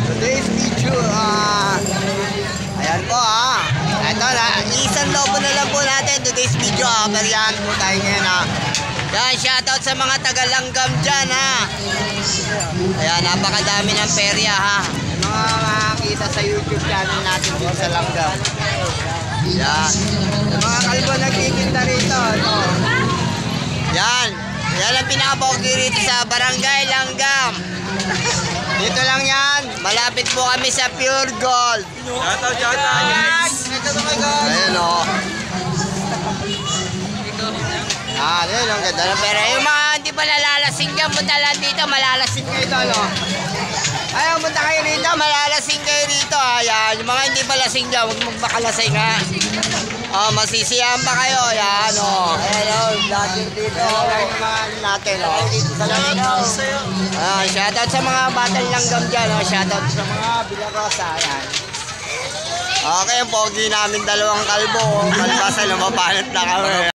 Today's video, ayan po ito na, isang lobo na lang po natin today's video Bariyahan po tayo ngayon Yan, shoutout sa mga taga-Langgam dyan Ayan, napakadami ng perya Yung mga makakita sa YouTube channel natin dito sa Langgam. Yan, yung mga kalbo nagtitinda rito Yan ang pinaka-bogey rito sa Barangay Langgam. Dito lang yan. Malapit po kami sa Pure Gold. Shoutout. Ayan o. Ayan ang ganda ng pera. Yung mga hindi pa nalalasing dyan, punta lang dito, malalasing kayo ito, Ayaw, punta kayo rito, malalasing kayo rito. Ayan, yung mga hindi pa lasing dyan, huwag magmakalasing masisiyahan pa kayo. Ayan o. Ayan vlogger dito. Ayan yung mga natin dito sa Langgam. Shoutout sa mga batang Langgam dyan. Shoutout sa mga Villarosa. Ayan. Okay, ang pogi namin dalawang kalbo. Kalbasa, lumapanat na kami.